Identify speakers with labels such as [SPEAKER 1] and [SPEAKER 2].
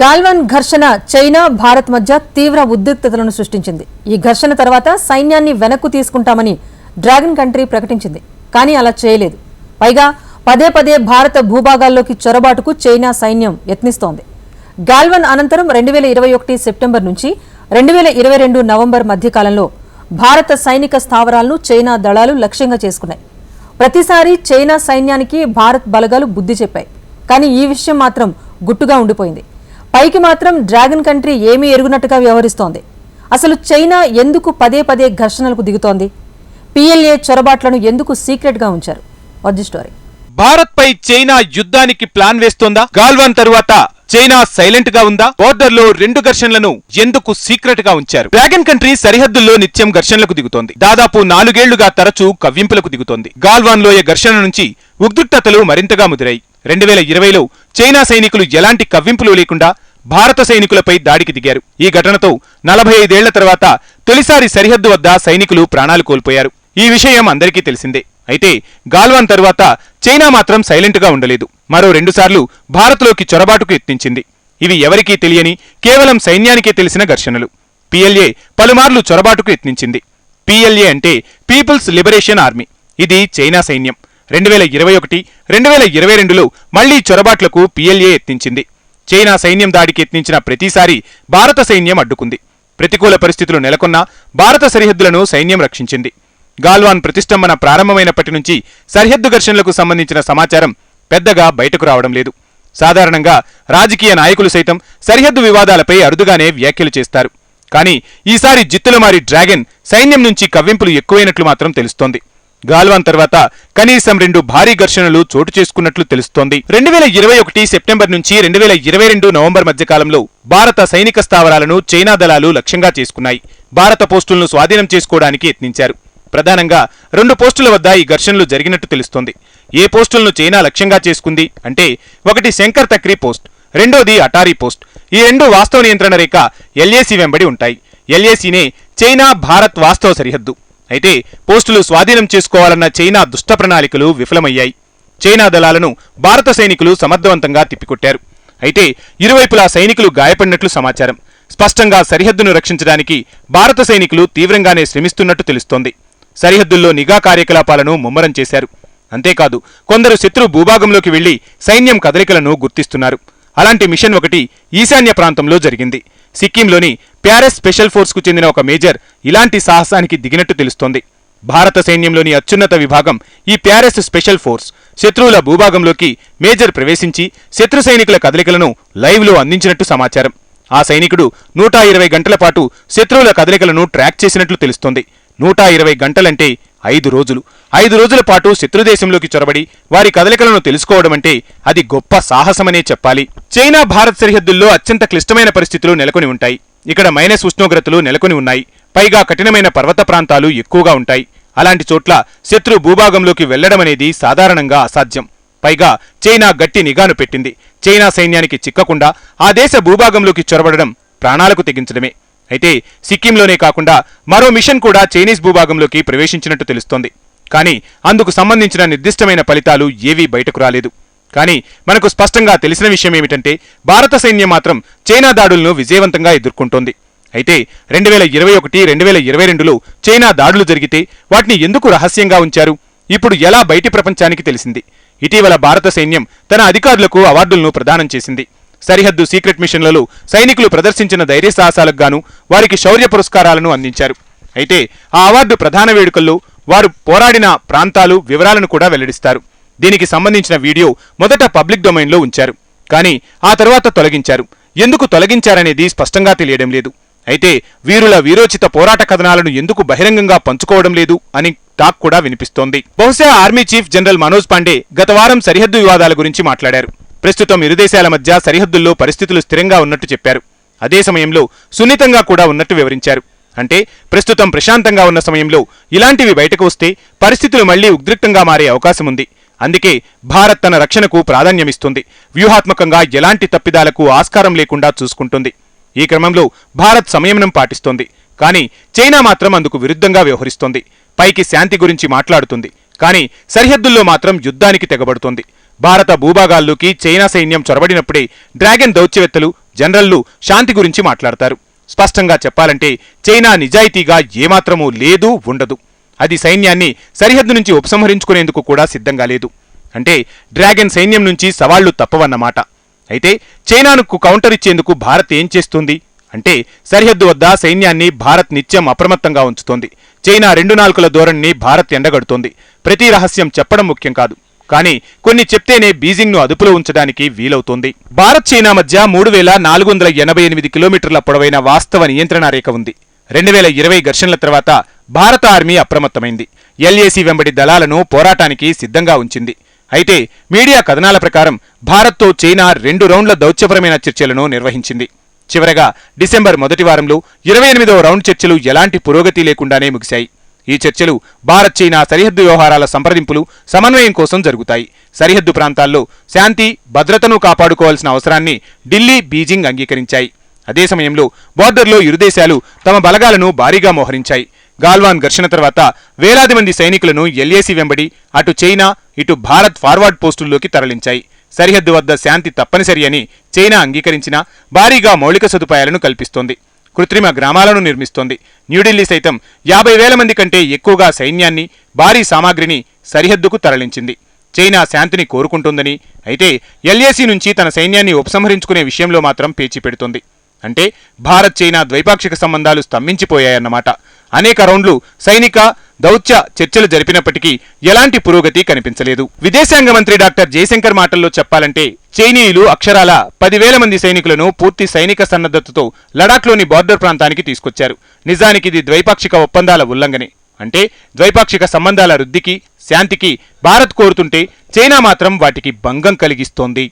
[SPEAKER 1] గాల్వాన్ ఘర్షణ చైనా భారత్ మధ్య తీవ్ర ఉద్రిక్తతలను సృష్టించింది. ఈ ఘర్షణ తర్వాత సైన్యాన్ని వెనక్కు తీసుకుంటామని డ్రాగన్ కంట్రీ ప్రకటించింది. కానీ అలా చేయలేదు. పైగా పదే పదే భారత భూభాగాల్లోకి చొరబాటుకు చైనా సైన్యం యత్నిస్తోంది. గాల్వాన్ అనంతరం 2021 సెప్టెంబర్ నుంచి 2022 నవంబర్ మధ్యకాలంలో భారత సైనిక స్థావరాలను చైనా దళాలు లక్ష్యంగా చేసుకున్నాయి. ప్రతిసారి చైనా సైన్యానికి భారత్ బలగాలు బుద్ధి చెప్పాయి. కానీ ఈ విషయం మాత్రం గుట్టుగా ఉండిపోయింది. పైకి మాత్రం డ్రాగన్ కంట్రీ ఏమీ ఎరుగునట్టుగా వ్యవహరిస్తోంది. అసలు చైనా ఎందుకు పదే పదే ఘర్షణలకు దిగుతోంది? PLA చొరబాట్లను ఎందుకు సీక్రెట్ గా ఉంచారు? What the story?
[SPEAKER 2] భారత్ పై చైనా యుద్ధానికి ప్లాన్ వేస్తోందా? గాల్వాన్ తరువాత చైనా సైలెంట్ గా ఉందా? బోర్డర్ లో 2 ఘర్షణలను ఎందుకు సీక్రెట్ గా ఉంచారు? డ్రాగన్ కంట్రీ సరిహద్దుల్లో నిత్యం ఘర్షణలకు దిగుతోంది. దాదాపు 4 ఏళ్లుగా తరచూ కవ్వింపులకు దిగుతోంది. గాల్వాన్ లోయ ఘర్షణ నుంచి ఉద్రిక్తతలు మరింతగా ముదిరాయి. 2020లో చైనా సైనికులు ఎలాంటి కవ్వింపులు లేకుండా భారత సైనికులపై దాడికి దిగారు. ఈ ఘటనతో 45 ఏళ్ల తర్వాత తొలిసారి సరిహద్దు వద్ద సైనికులు ప్రాణాలు కోల్పోయారు. ఈ విషయం అందరికీ తెలిసిందే. అయితే గాల్వాన్ తరువాత చైనా మాత్రం సైలెంట్ గా ఉండలేదు. మరో 2 సార్లు భారత్లోకి చొరబాటుకు యత్నించింది. ఇవి ఎవరికీ తెలియని, కేవలం సైన్యానికే తెలిసిన ఘర్షణలు. PLA పలుమార్లు చొరబాటుకు యత్నించింది. PLA అంటే పీపుల్స్ లిబరేషన్ ఆర్మీ. ఇది చైనా సైన్యం. 2021, 2022లో మళ్లీ చొరబాట్లకు PLA యత్నించింది. చైనా సైన్యం దాడికి యత్నించిన ప్రతిసారి భారత సైన్యం అడ్డుకుంది. ప్రతికూల పరిస్థితులు నెలకొన్నా భారత సరిహద్దులను సైన్యం రక్షించింది. గాల్వాన్ ప్రతిష్టంభన ప్రారంభమైనప్పటి నుంచి సరిహద్దు ఘర్షణలకు సంబంధించిన సమాచారం పెద్దగా బయటకు రావడం లేదు. సాధారణంగా రాజకీయ నాయకులు సైతం సరిహద్దు వివాదాలపై అరుదుగానే వ్యాఖ్యలు చేస్తారు. కానీ ఈసారి జిత్తులు మారి డ్రాగన్ సైన్యం నుంచి కవ్వింపులు ఎక్కువైనట్లు మాత్రం తెలుస్తోంది. గాల్వాన్ తర్వాత కనీసం 2 భారీ ఘర్షణలు చోటు చేసుకున్నట్లు తెలుస్తోంది. 2021 సెప్టెంబర్ నుంచి 2022 నవంబర్ మధ్యకాలంలో భారత సైనిక స్థావరాలను చైనా దళాలు లక్ష్యంగా చేసుకున్నాయి. భారత పోస్టులను స్వాధీనం చేసుకోవడానికి యత్నించారు. ప్రధానంగా 2 పోస్టుల వద్ద ఈ ఘర్షణలు జరిగినట్టు తెలుస్తోంది. ఏ పోస్టులను చైనా లక్ష్యంగా చేసుకుంది అంటే, ఒకటి శంకర్ తక్రీ పోస్ట్, రెండోది అటారీ పోస్ట్. ఈ 2 వాస్తవ నియంత్రణ రేఖ LAC వెంబడి ఉంటాయి. LACనే చైనా భారత్ వాస్తవ సరిహద్దు. అయితే పోస్టులు స్వాధీనం చేసుకోవాలన్న చైనా దుష్ట ప్రణాళికలు విఫలమయ్యాయి. చైనా దళాలను భారత సైనికులు సమర్థవంతంగా తిప్పికొట్టారు. అయితే ఇరువైపులా సైనికులు గాయపడినట్లు సమాచారం. స్పష్టంగా సరిహద్దును రక్షించడానికి భారత సైనికులు తీవ్రంగానే శ్రమిస్తున్నట్టు తెలుస్తోంది. సరిహద్దుల్లో నిఘా కార్యకలాపాలను ముమ్మరం చేశారు. అంతేకాదు, కొందరు శత్రు భూభాగంలోకి వెళ్లి సైన్యం కదలికలను గుర్తిస్తున్నారు. అలాంటి మిషన్ ఒకటి ఈశాన్య ప్రాంతంలో జరిగింది. సిక్కింలోని ప్యారెస్ స్పెషల్ ఫోర్స్ కు చెందిన ఒక మేజర్ ఇలాంటి సాహసానికి దిగినట్టు తెలుస్తోంది. భారత సైన్యంలోని అత్యున్నత విభాగం ఈ ప్యారెస్ స్పెషల్ ఫోర్స్ శత్రువుల భూభాగంలోకి మేజర్ ప్రవేశించి శత్రు సైనికుల కదలికలను లైవ్ లో అందించినట్టు సమాచారం. ఆ సైనికుడు 120 గంటల పాటు శత్రువుల కదలికలను ట్రాక్ చేసినట్లు తెలుస్తోంది. 120 గంటలంటే 5 రోజులు. 5 రోజుల పాటు శత్రుదేశంలోకి చొరబడి వారి కదలికలను తెలుసుకోవడం అంటే అది గొప్ప సాహసమనే చెప్పాలి. చైనా భారత్ సరిహద్దుల్లో అత్యంత క్లిష్టమైన పరిస్థితులు నెలకొని ఉంటాయి. ఇక్కడ మైనస్ ఉష్ణోగ్రతలు నెలకొని ఉన్నాయి. పైగా కఠినమైన పర్వత ప్రాంతాలు ఎక్కువగా ఉంటాయి. అలాంటి చోట్ల శత్రు భూభాగంలోకి వెళ్లడం అనేది సాధారణంగా అసాధ్యం. పైగా చైనా గట్టి నిఘాను పెట్టింది. చైనా సైన్యానికి చిక్కకుండా ఆ దేశ భూభాగంలోకి చొరబడడం ప్రాణాలకు తెగించడమే. అయితే సిక్కింలోనే కాకుండా మరో మిషన్ కూడా చైనీస్ భూభాగంలోకి ప్రవేశించినట్టు తెలుస్తోంది. కానీ అందుకు సంబంధించిన నిర్దిష్టమైన ఫలితాలు ఏవీ బయటకు రాలేదు. కానీ మనకు స్పష్టంగా తెలిసిన విషయం ఏమిటంటే, భారత సైన్యం మాత్రం చైనా దాడులను విజయవంతంగా ఎదుర్కొంటోంది. అయితే 2021, 2022లో చైనా దాడులు జరిగితే వాటిని ఎందుకు రహస్యంగా ఉంచారు? ఇప్పుడు ఎలా బయటి ప్రపంచానికి తెలిసింది? ఇటీవల భారత సైన్యం తన అధికారులకు అవార్డులను ప్రదానం చేసింది. సరిహద్దు సీక్రెట్ మిషన్లలో సైనికులు ప్రదర్శించిన ధైర్య సాహసాలకు గాను వారికి శౌర్య పురస్కారాలను అందించారు. అయితే ఆ అవార్డు ప్రధాన వేడుకల్లో వారు పోరాడిన ప్రాంతాలు వివరాలను కూడా వెల్లడిస్తారు. దీనికి సంబంధించిన వీడియో మొదట పబ్లిక్ డొమైన్లో ఉంచారు. కానీ ఆ తర్వాత తొలగించారు. ఎందుకు తొలగించారనేది స్పష్టంగా తెలియడం లేదు. అయితే వీరుల వీరోచిత పోరాట కథనాలను ఎందుకు బహిరంగంగా పంచుకోవడం లేదు అని టాక్ కూడా వినిపిస్తోంది. బహుశా army chief general Manoj Pandey గత వారం సరిహద్దు వివాదాల గురించి మాట్లాడారు. ప్రస్తుతం ఇరు దేశాల మధ్య సరిహద్దుల్లో పరిస్థితులు స్థిరంగా ఉన్నట్టు చెప్పారు. అదే సమయంలో సున్నితంగా కూడా ఉన్నట్టు వివరించారు. అంటే ప్రస్తుతం ప్రశాంతంగా ఉన్న సమయంలో ఇలాంటివి బయటకు వస్తే పరిస్థితులు మళ్లీ ఉద్రిక్తంగా మారే అవకాశం ఉంది. అందుకే భారత్ తన రక్షణకు ప్రాధాన్యమిస్తుంది. వ్యూహాత్మకంగా ఎలాంటి తప్పిదాలకు ఆస్కారం లేకుండా చూసుకుంటుంది. ఈ క్రమంలో భారత్ సంయమనం పాటిస్తోంది. కానీ చైనా మాత్రం అందుకు విరుద్ధంగా వ్యవహరిస్తోంది. పైకి శాంతి గురించి మాట్లాడుతుంది. కానీ సరిహద్దుల్లో మాత్రం యుద్ధానికి తెగబడుతోంది. భారత భూభాగాల్లోకి చైనా సైన్యం చొరబడినప్పుడే డ్రాగన్ దౌత్యవేత్తలు జనరల్లు శాంతి గురించి మాట్లాడతారు. స్పష్టంగా చెప్పాలంటే చైనా నిజాయితీగా ఏమాత్రమూ లేదు, ఉండదు. అది సైన్యాన్ని సరిహద్దు నుంచి ఉపసంహరించుకునేందుకు కూడా సిద్ధంగా లేదు. అంటే డ్రాగన్ సైన్యం నుంచి సవాళ్లు తప్పవన్నమాట. అయితే చైనాకు కౌంటర్ ఇచ్చేందుకు భారత్ ఏం చేస్తుంది అంటే సరిహద్దు వద్ద సైన్యాన్ని భారత్ నిత్యం అప్రమత్తంగా ఉంచుతోంది. చైనా 2 నాలుకల ధోరణిని భారత్ ఎండగడుతోంది. ప్రతి రహస్యం చెప్పడం ముఖ్యం కాదు, కానీ కొన్ని చెప్తేనే బీజింగ్ను అదుపులో ఉంచడానికి వీలవుతోంది. భారత్ చైనా మధ్య 3488 కిలోమీటర్ల పొడవైన వాస్తవ నియంత్రణ రేఖ ఉంది. 2020 ఘర్షణల తర్వాత భారత ఆర్మీ అప్రమత్తమైంది. LAC వెంబడి దళాలను పోరాటానికి సిద్ధంగా ఉంచింది. అయితే మీడియా కథనాల ప్రకారం భారత్తో చైనా 2 రౌండ్ల దౌత్యపరమైన చర్చలను నిర్వహించింది. చివరగా డిసెంబర్ మొదటి వారంలో 28వ రౌండ్ చర్చలు ఎలాంటి పురోగతి లేకుండానే ముగిశాయి. ఈ చర్చలు భారత్ చైనా సరిహద్దు వ్యవహారాల సంప్రదింపులు, సమన్వయం కోసం జరుగుతాయి. సరిహద్దు ప్రాంతాల్లో శాంతి భద్రతను కాపాడుకోవాల్సిన అవసరాన్ని ఢిల్లీ, బీజింగ్ అంగీకరించాయి. అదే సమయంలో బోర్డర్లో ఇరు దేశాలు తమ బలగాలను భారీగా మోహరించాయి. గాల్వాన్ ఘర్షణ తర్వాత వేలాది మంది సైనికులను LAC వెంబడి అటు చైనా, ఇటు భారత్ ఫార్వర్డ్ పోస్టుల్లోకి తరలించాయి. సరిహద్దు వద్ద శాంతి తప్పనిసరి అని చైనా అంగీకరించినా భారీగా మౌలిక సదుపాయాలను కల్పిస్తోంది. కృత్రిమ గ్రామాలను నిర్మిస్తోంది. న్యూఢిల్లీ సైతం 50,000 మంది కంటే ఎక్కువగా సైన్యాన్ని, భారీ సామాగ్రిని సరిహద్దుకు తరలించింది. చైనా శాంతిని కోరుకుంటుందని, అయితే LAC నుంచి తన సైన్యాన్ని ఉపసంహరించుకునే విషయంలో మాత్రం పేచీ పెడుతోంది. అంటే భారత్ చైనా ద్వైపాక్షిక సంబంధాలు స్తంభించిపోయాయన్నమాట. అనేక రౌండ్లు సైనిక, దౌత్య చర్చలు జరిపినప్పటికీ ఎలాంటి పురోగతి కనిపించలేదు. విదేశాంగ మంత్రి డాక్టర్ జయశంకర్ మాటల్లో చెప్పాలంటే చైనీయులు అక్షరాల 10,000 మంది సైనికులను పూర్తి సైనిక సన్నద్ధతతో లడాఖ్లోని బార్డర్ ప్రాంతానికి తీసుకొచ్చారు. నిజానికి ఇది ద్వైపాక్షిక ఒప్పందాల ఉల్లంఘనే. అంటే ద్వైపాక్షిక సంబంధాల వృద్ధికి, శాంతికి భారత్ కోరుతుంటే చైనా మాత్రం వాటికి భంగం కలిగిస్తోంది.